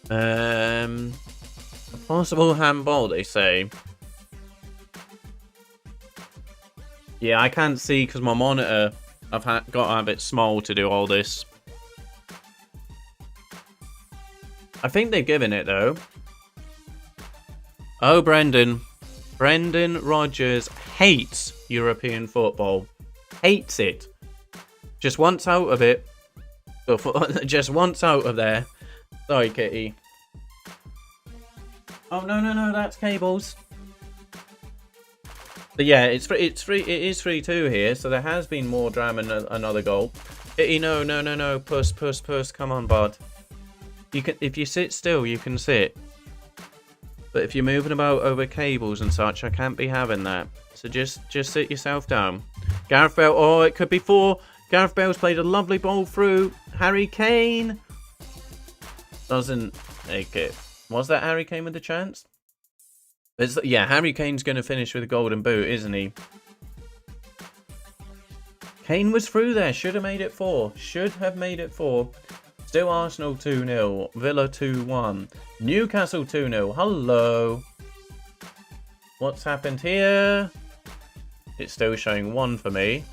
A possible handball, they say. Yeah, I can't see because my monitor, I've got a bit small to do all this. I think they've given it though. Oh, Brendan. Brendan Rodgers hates European football. Hates it. Just wants out of it. Just wants out of there. Sorry, kitty. Oh, no, that's cables. But yeah, it is 3-2 here, so there has been more drama and another goal. Kitty, no, puss, come on, bud. You can, if you sit still, you can sit. But if you're moving about over cables and such, I can't be having that. So just sit yourself down. Gareth Bale, oh, it could be 4. Gareth Bale's played a lovely ball through. Harry Kane doesn't make it. Was that Harry Kane with the chance? Yeah, Harry Kane's going to finish with a golden boot, isn't he? Kane was through there. Should have made it 4. Should have made it 4. Still Arsenal 2-0. Villa 2-1. Newcastle 2-0. Hello. What's happened here? It's still showing 1 for me.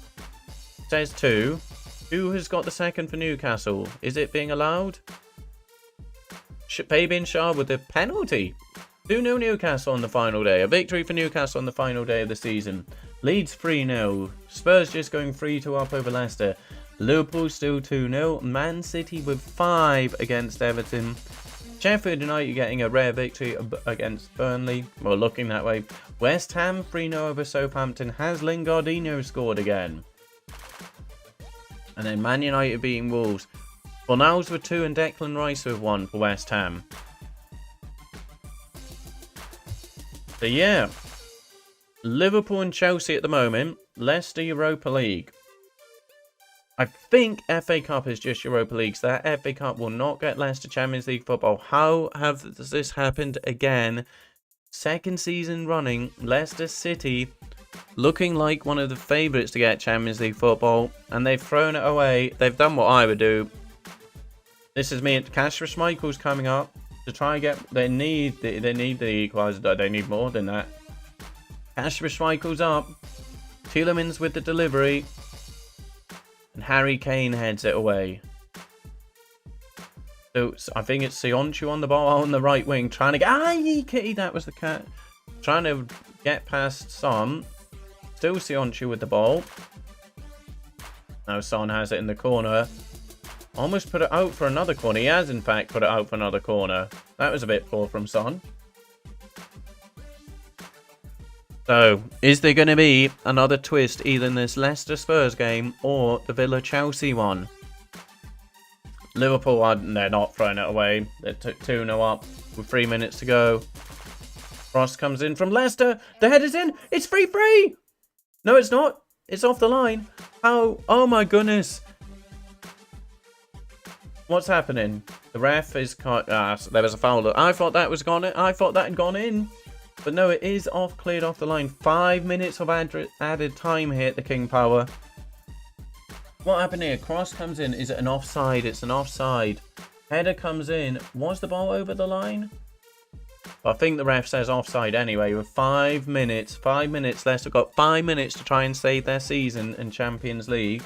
It says 2. Who has got the second for Newcastle? Is it being allowed? Fabian Schär with the penalty. 2-0 Newcastle on the final day. A victory for Newcastle on the final day of the season. Leeds 3-0. Spurs just going 3-2 up over Leicester. Liverpool still 2-0. Man City with 5 against Everton. Sheffield United getting a rare victory against Burnley. Well, looking that way. West Ham 3-0 over Southampton. Has Lingardino scored again? And then Man United beating Wolves. Fornals with 2 and Declan Rice with 1 for West Ham. So yeah. Liverpool and Chelsea at the moment. Leicester Europa League. I think FA Cup is just Europa League, so that FA Cup will not get Leicester Champions League football. How has this happened again? Second season running, Leicester City looking like one of the favourites to get Champions League football, and they've thrown it away. They've done what I would do. This is me. Kasper Schmeichel's coming up to try and get. They need the equaliser. They need more than that. Kasper Schmeichel's up. Tielemans with the delivery. And Harry Kane heads it away. So I think it's Sionchu on the ball on the right wing, trying to get. Kitty, that was the cat. Trying to get past Son. Still Sionchu with the ball. Now Son has it in the corner. Almost put it out for another corner. He has, in fact, put it out for another corner. That was a bit poor from Son. So, is there going to be another twist either in this Leicester Spurs game or the Villa Chelsea one? Liverpool, they're not throwing it away. They took 2-0 up with 3 minutes to go. Cross comes in from Leicester. The header's in. It's 3-3. No, it's not. It's off the line. How? Oh my goodness. What's happening? The ref is caught. There was a foul. I thought that was gone. I thought that had gone in. But no, it is cleared off the line. 5 minutes of added time here at the King Power. What happened here? Cross comes in. Is it an offside? It's an offside. Header comes in. Was the ball over the line? I think the ref says offside anyway. With 5 minutes. 5 minutes. Leicester got 5 minutes to try and save their season in Champions League.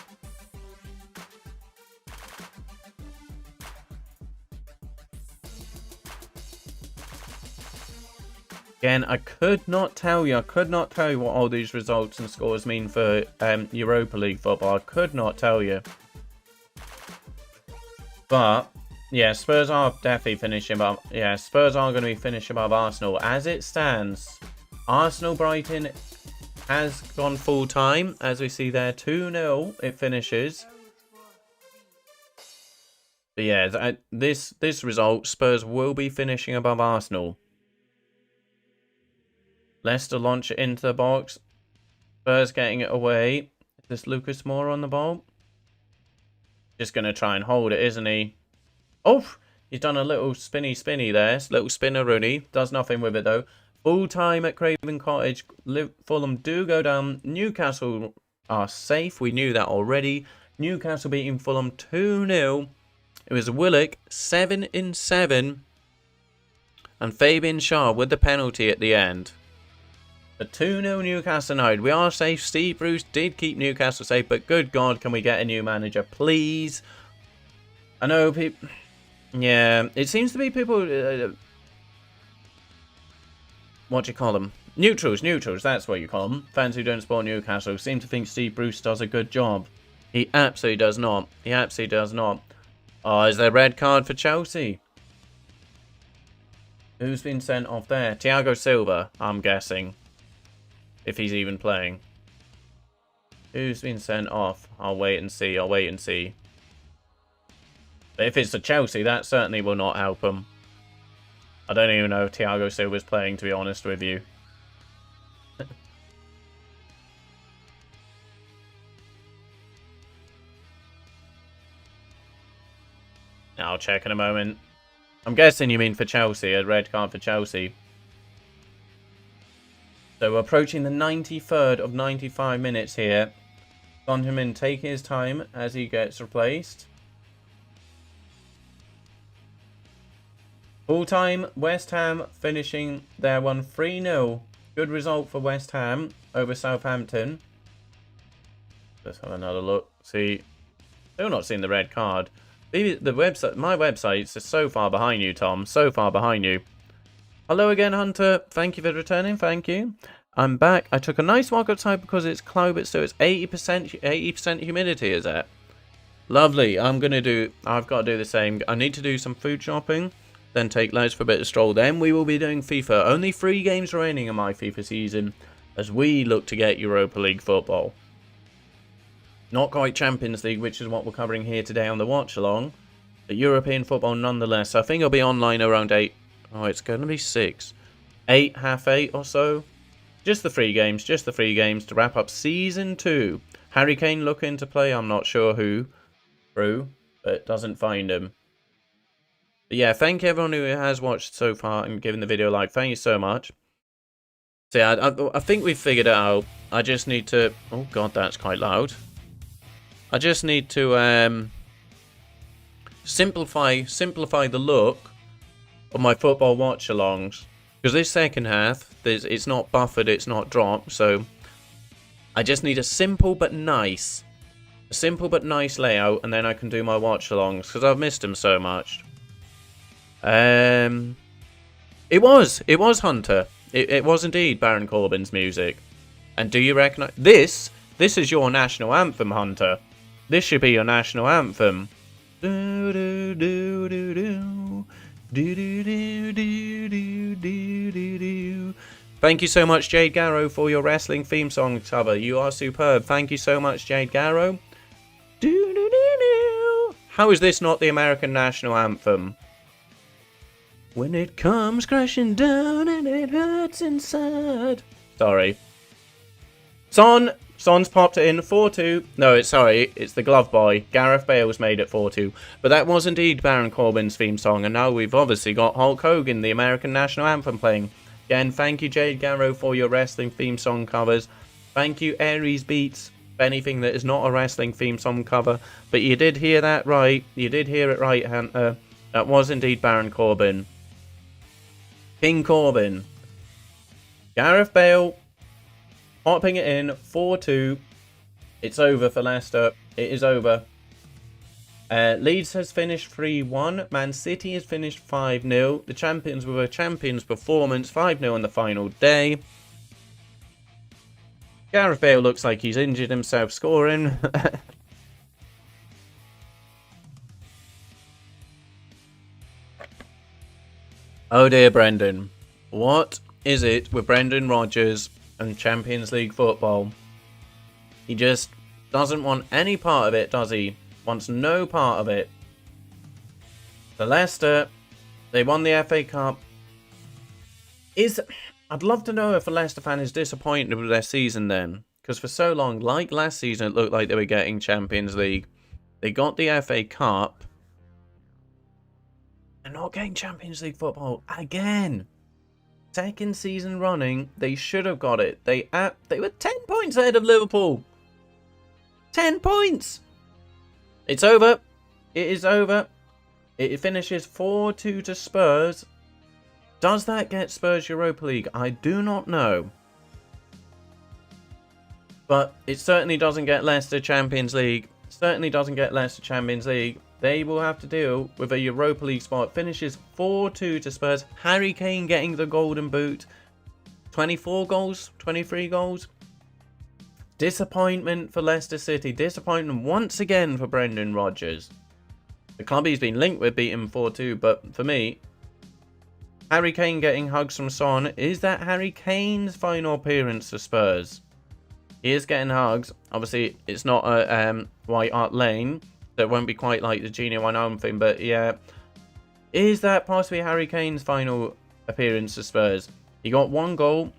Again, I could not tell you what all these results and scores mean for Europa League football. I could not tell you. But, yeah, Spurs are definitely finishing above. Yeah, Spurs are going to be finishing above Arsenal. As it stands, Arsenal-Brighton has gone full time. As we see there, 2-0 it finishes. But yeah, this result, Spurs will be finishing above Arsenal. Leicester launch it into the box. Spurs getting it away. Is this Lucas Moura on the ball? Just going to try and hold it, isn't he? Oh! He's done a little spinny there. Little spinner Rooney. Does nothing with it though. Full time at Craven Cottage. Fulham do go down. Newcastle are safe. We knew that already. Newcastle beating Fulham 2-0. It was Willock 7-7. And Fabian Schär with the penalty at the end. A 2-0 Newcastle United. We are safe. Steve Bruce did keep Newcastle safe, but good God, can we get a new manager, please? I know people... Yeah, it seems to be people... what do you call them? Neutrals, that's what you call them. Fans who don't support Newcastle seem to think Steve Bruce does a good job. He absolutely does not. He absolutely does not. Oh, is there a red card for Chelsea? Who's been sent off there? Thiago Silva, I'm guessing. If he's even playing. Who's been sent off? I'll wait and see. But if it's to Chelsea, that certainly will not help them. I don't even know if Thiago Silva's playing, to be honest with you. I'll check in a moment. I'm guessing you mean for Chelsea, a red card for Chelsea. So we're approaching the 93rd of 95 minutes here. Son Heung-min taking his time as he gets replaced. Full time, West Ham finishing their one 3-0. Good result for West Ham over Southampton. Let's have another look. See, still not seeing the red card. The website, my website's so far behind you, Tom. So far behind you. Hello again, Hunter. Thank you for returning. Thank you. I'm back. I took a nice walk outside because it's cloudy, but so it's 80% humidity, is it? Lovely. I've got to do the same. I need to do some food shopping, then take Les for a bit of stroll. Then we will be doing FIFA. Only 3 games remaining in my FIFA season as we look to get Europa League football. Not quite Champions League, which is what we're covering here today on the watch along. But European football nonetheless. I think I'll be online around 8. Oh, it's going to be 6. 8, half 8 or so. Just the 3 games to wrap up Season 2. Harry Kane looking to play, I'm not sure who. Through, but doesn't find him. But yeah, thank you everyone who has watched so far and given the video a like. Thank you so much. So yeah, I think we've figured it out. I just need to... Oh god, that's quite loud. I just need to simplify the look of my football watch-alongs. Because this second half, it's not buffered, it's not dropped, so I just need a simple but nice layout, and then I can do my watch-alongs, because I've missed them so much. It was Hunter. It was indeed Baron Corbin's music. And do you recognise... This is your national anthem, Hunter. This should be your national anthem. Do do do do do. Do, do, do, do, do, do, do, do. Thank you so much, Jade Garrow, for your wrestling theme song cover. You are superb. Thank you so much, Jade Garrow. Do, do, do, do. How is this not the American national anthem? When it comes crashing down and it hurts inside. Sorry. Son's popped it in 4-2. No, it's the Glove Boy. Gareth Bale's made it 4-2. But that was indeed Baron Corbin's theme song, and now we've obviously got Hulk Hogan, the American national anthem, playing. Again, thank you, Jade Garrow, for your wrestling theme song covers. Thank you, Aries Beats, for anything that is not a wrestling theme song cover. But you did hear that right. You did hear it right, Hunter. That was indeed Baron Corbin. King Corbin. Gareth Bale. Popping it in, 4-2. It's over for Leicester. It is over. Leeds has finished 3-1. Man City has finished 5-0. The champions with a champions performance, 5-0 on the final day. Gareth Bale looks like he's injured himself scoring. Oh dear, Brendan. What is it with Brendan Rodgers and Champions League football? He just doesn't want any part of it, does he? Wants no part of it. The Leicester, they won the FA Cup. I'd love to know if a Leicester fan is disappointed with their season then. Because for so long, like last season, it looked like they were getting Champions League. They got the FA Cup. They're not getting Champions League football again. Second season running, they should have got it. They were 10 points ahead of Liverpool. 10 points. It's over. It is over. It finishes 4-2 to Spurs. Does that get Spurs Europa League? I do not know. But it certainly doesn't get Leicester Champions League. Certainly doesn't get Leicester Champions League. They will have to deal with a Europa League spot. Finishes 4-2 to Spurs. Harry Kane getting the golden boot. 24 goals, 23 goals. Disappointment for Leicester City. Disappointment once again for Brendan Rodgers. The club he's been linked with beat him 4-2, but for me, Harry Kane getting hugs from Son. Is that Harry Kane's final appearance for Spurs? He is getting hugs. Obviously, it's not a White Hart Lane. So it won't be quite like the Genie Wijnaldum thing, but yeah. Is that possibly Harry Kane's final appearance to Spurs? He got 1 goal.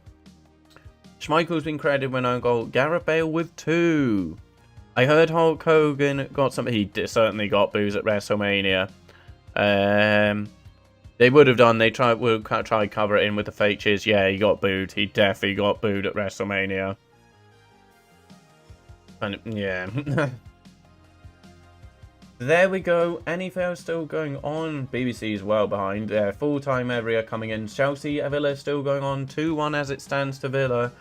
Schmeichel's been credited with 1 goal. Gareth Bale with 2. I heard Hulk Hogan got something. He certainly got booze at WrestleMania. They would have done. They would try cover it in with the fake cheers. Yeah, he got booed. He definitely got booed at WrestleMania. And yeah. There we go. NFL still going on. BBC is well behind. Full-time area coming in. Chelsea, Villa still going on. 2-1 as it stands to Villa.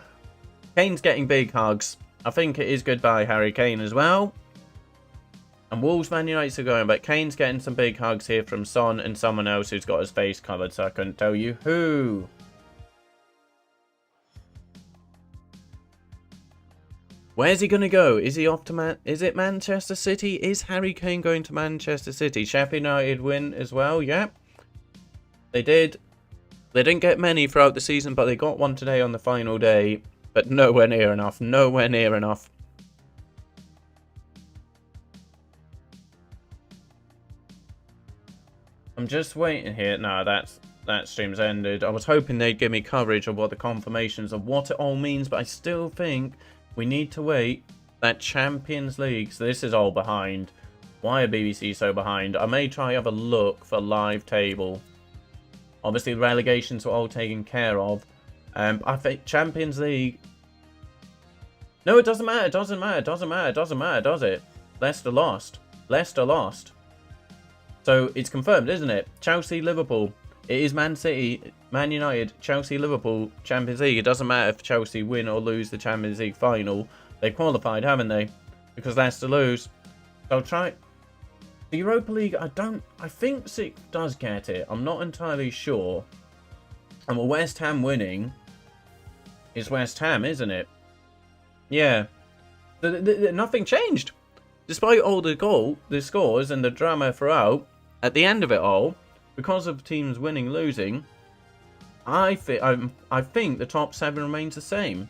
Kane's getting big hugs. I think it is goodbye Harry Kane as well. And Wolves, Man United are going, but Kane's getting some big hugs here from Son and someone else who's got his face covered, so I couldn't tell you who. Where's he going to go? Is he off to Is it Manchester City? Is Harry Kane going to Manchester City? Sheffield United win as well, yeah. They did. They didn't get many throughout the season, but they got one today on the final day. But nowhere near enough. Nowhere near enough. I'm just waiting here. No, that stream's ended. I was hoping they'd give me coverage of what the confirmations of what it all means, but I still think we need to wait. That Champions League, so this is all behind. Why are BBC so behind? I may try have a look for live table. Obviously, the relegations were all taken care of. I think Champions League. No, it doesn't matter. It doesn't matter. It doesn't matter. It doesn't matter, does it? Leicester lost. Leicester lost. So it's confirmed, isn't it? Chelsea, Liverpool. It is Man City, Man United, Chelsea, Liverpool, Champions League. It doesn't matter if Chelsea win or lose the Champions League final. They qualified, haven't they? Because Leicester lose. So I'll try. The Europa League, I think City does get it. I'm not entirely sure. And with West Ham winning, it's West Ham, isn't it? Yeah. Nothing changed. Despite all the scores and the drama throughout, at the end of it all, because of teams winning, losing, I think the top 7 remains the same.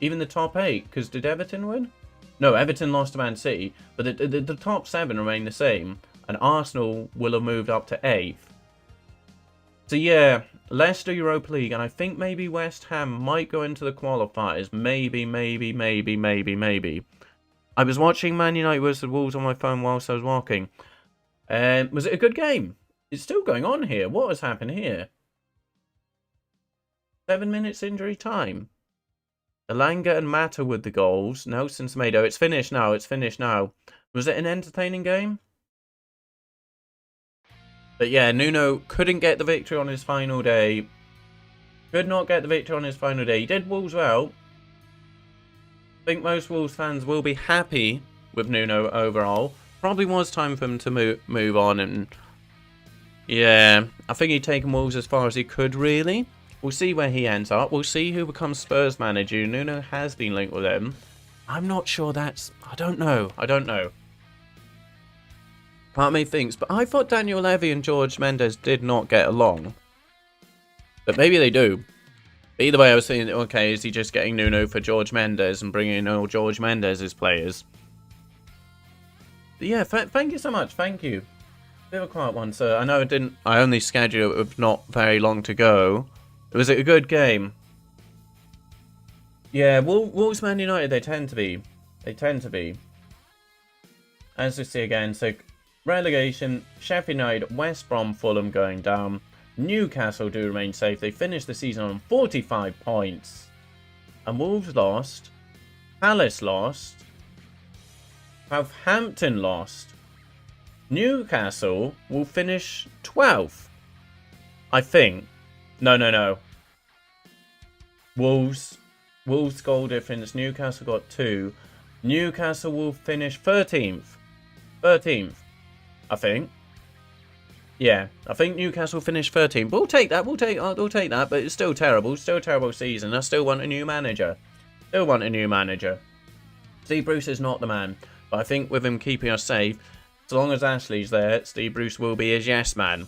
Even the top 8, because did Everton win? No, Everton lost to Man City, but the top 7 remain the same, and Arsenal will have moved up to 8th. So yeah, Leicester Europa League, and I think maybe West Ham might go into the qualifiers. Maybe. I was watching Man United vs Wolves on my phone whilst I was walking. Was it a good game? It's still going on here. What has happened here? 7 minutes injury time. Elanga and Mata with the goals. Nelson Semedo. It's finished now. It's finished now. Was it an entertaining game? But yeah, Nuno couldn't get the victory on his final day. Could not get the victory on his final day. He did Wolves well. I think most Wolves fans will be happy with Nuno overall. Probably was time for him to move on, and yeah, I think he'd taken Wolves as far as he could, really. We'll see where he ends up. We'll see who becomes Spurs manager. Nuno has been linked with him. I'm not sure that's... I don't know. Part of me thinks, but I thought Daniel Levy and George Mendes did not get along. But maybe they do. But either way, I was thinking, okay, is he just getting Nuno for George Mendes and bringing in all George Mendes' players? But yeah, thank you so much. Thank you. Bit of a quiet one, sir. I know I only scheduled it with not very long to go. Was it a good game? Yeah, Wolves Man United, they tend to be. As we see again, so relegation, Sheffield United, West Brom, Fulham going down. Newcastle do remain safe. They finished the season on 45 points. And Wolves lost. Palace lost. Southampton lost. Newcastle will finish 12th. I think. No. Wolves goal difference. Newcastle got 2. Newcastle will finish 13th. I think. Yeah, I think Newcastle finished 13th. But we'll take that. We'll take that. But it's still terrible. Still a terrible season. I still want a new manager. Steve Bruce is not the man. But I think with him keeping us safe, as long as Ashley's there, Steve Bruce will be his yes man.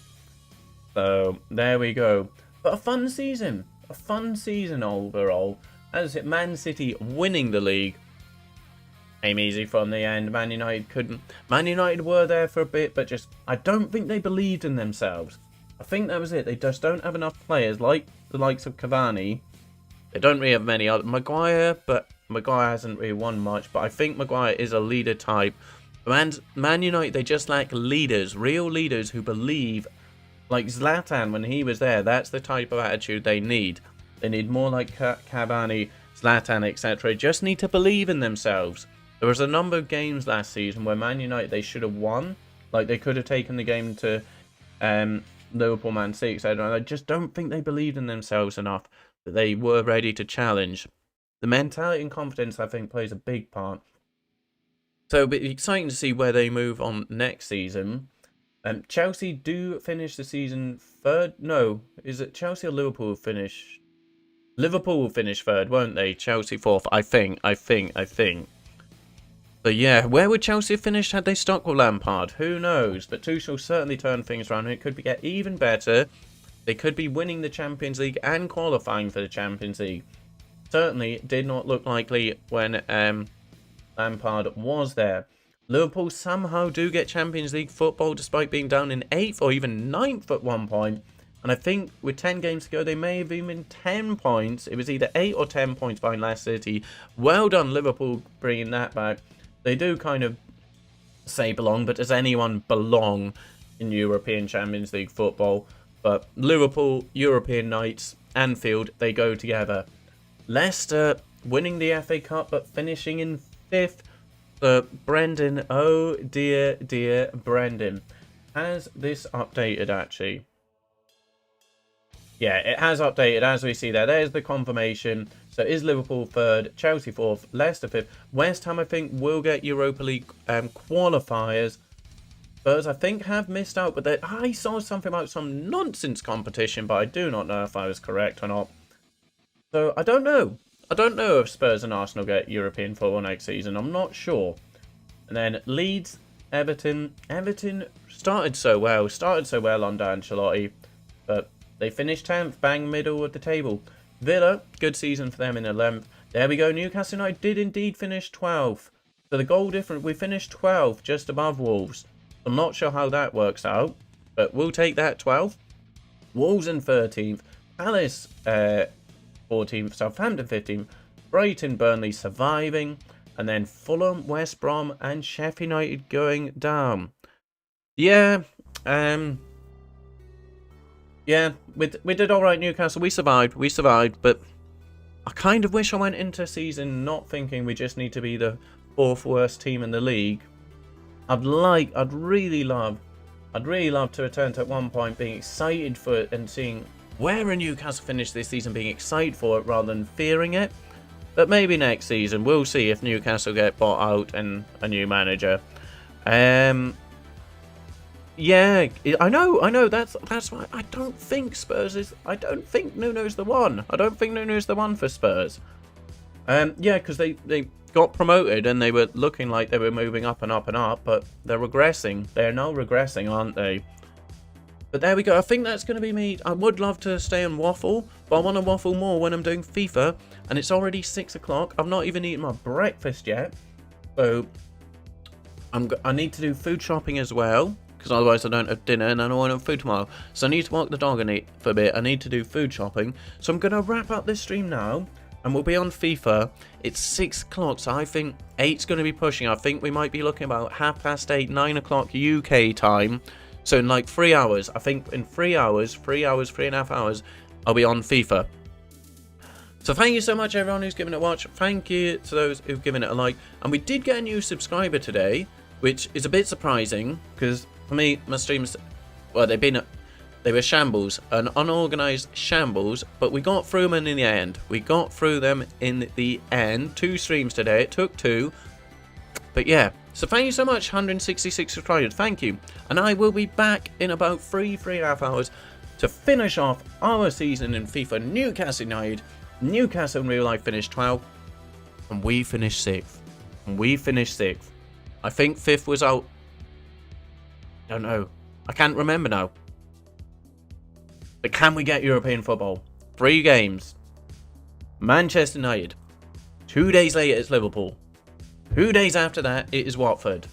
So, there we go. But a fun season. A fun season overall. As it, Man City winning the league. Came easy from the end. Man United couldn't. Man United were there for a bit, but just, I don't think they believed in themselves. I think that was it. They just don't have enough players like the likes of Cavani. They don't really have many other. Maguire, but Maguire hasn't really won much. But I think Maguire is a leader type. Man United, they just lack leaders. Real leaders who believe. Like Zlatan when he was there. That's the type of attitude they need. They need more like Cavani, Zlatan, etc. Just need to believe in themselves. There was a number of games last season where Man United, they should have won. Like, they could have taken the game to Liverpool, Man City, etc. I just don't think they believed in themselves enough that they were ready to challenge. The mentality and confidence, I think, plays a big part. So it'll be exciting to see where they move on next season. Chelsea do finish the season third. No, is it Chelsea or Liverpool will finish? Liverpool will finish third, won't they? Chelsea fourth, I think. So yeah, where would Chelsea have finished had they stuck with Lampard? Who knows? But Tuchel certainly turned things around, and it could get even better. They could be winning the Champions League and qualifying for the Champions League. Certainly did not look likely when Lampard was there. Liverpool somehow do get Champions League football despite being down in 8th or even 9th at one point. And I think with 10 games to go, they may have even been 10 points. It was either 8 or 10 points behind Leicester City. Well done, Liverpool, bringing that back. They do kind of say belong, but does anyone belong in European Champions League football? But Liverpool, European nights, Anfield, they go together. Leicester winning the FA Cup, but finishing in 5th. Brendan, oh dear, dear Brendan. Has this updated, actually? Yeah, it has updated, as we see there. There's the confirmation. So is Liverpool 3rd, Chelsea 4th, Leicester 5th. West Ham, I think, will get Europa League qualifiers. Spurs, I think, have missed out. But I saw something about some nonsense competition, but I do not know if I was correct or not. So, I don't know. I don't know if Spurs and Arsenal get European football next season. I'm not sure. And then Leeds, Everton. Everton started so well under Ancelotti. But they finished 10th, bang middle of the table. Villa, good season for them in 11th. There we go, Newcastle United did indeed finish 12th. So the goal difference, we finished 12th, just above Wolves. I'm not sure how that works out, but we'll take that 12th. Wolves in 13th. Palace 14th, Southampton 15th. Brighton, Burnley surviving. And then Fulham, West Brom and Sheffield United going down. Yeah, yeah, we did alright, Newcastle. We survived, but I kind of wish I went into season not thinking we just need to be the 4th worst team in the league. I'd really love to return to at one point being excited for it and seeing where a Newcastle finish this season, being excited for it rather than fearing it. But maybe next season, we'll see if Newcastle get bought out and a new manager. Yeah, I know. That's why I don't think Spurs is. I don't think Nuno's the one. I don't think Nuno's the one for Spurs. Yeah, because they got promoted and they were looking like they were moving up and up and up, but they're regressing. They're now regressing, aren't they? But there we go. I think that's going to be me. I would love to stay on waffle, but I want to waffle more when I'm doing FIFA, and it's already 6 o'clock. I've not even eaten my breakfast yet, so I need to do food shopping as well. Because otherwise I don't have dinner and I don't want to have food tomorrow. So I need to walk the dog and eat for a bit. I need to do food shopping. So I'm going to wrap up this stream now. And we'll be on FIFA. It's 6 o'clock. So I think 8's going to be pushing. I think we might be looking about 8:30, 9 o'clock UK time. So in like 3 hours. I think in 3 hours, 3.5 hours, I'll be on FIFA. So thank you so much everyone who's given it a watch. Thank you to those who've given it a like. And we did get a new subscriber today, which is a bit surprising. Because for me, my streams, well, they were shambles, an unorganized shambles, but we got through them in the end. We got through them in the end. 2 streams today. It took 2. But yeah, so thank you so much, 166 subscribers. Thank you. And I will be back in about 3.5 hours to finish off our season in FIFA. Newcastle United. Newcastle in real life finished 12th. And we finished 6th. I think 5th was out. I don't know. I can't remember now. But can we get European football? 3 games. Manchester United. 2 days later it's Liverpool. 2 days after that it is Watford.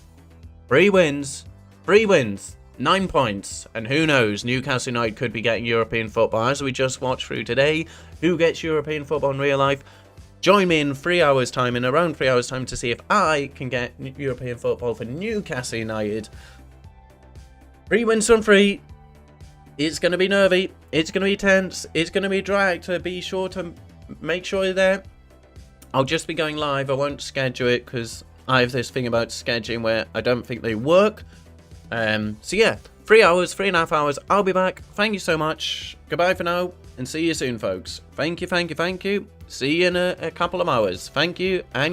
3 wins. 9 points. And who knows, Newcastle United could be getting European football. As we just watched through today, who gets European football in real life? Join me in 3 hours time, in around 3 hours time, to see if I can get European football for Newcastle United. 3 wins from 3. It's going to be nervy. It's going to be tense. It's going to be dragged. So be sure to make sure you're there. I'll just be going live. I won't schedule it because I have this thing about scheduling where I don't think they work. So yeah, 3 hours, 3.5 hours, I'll be back. Thank you so much. Goodbye for now, and see you soon, folks. Thank you, thank you, thank you. See you in a couple of hours. Thank you, and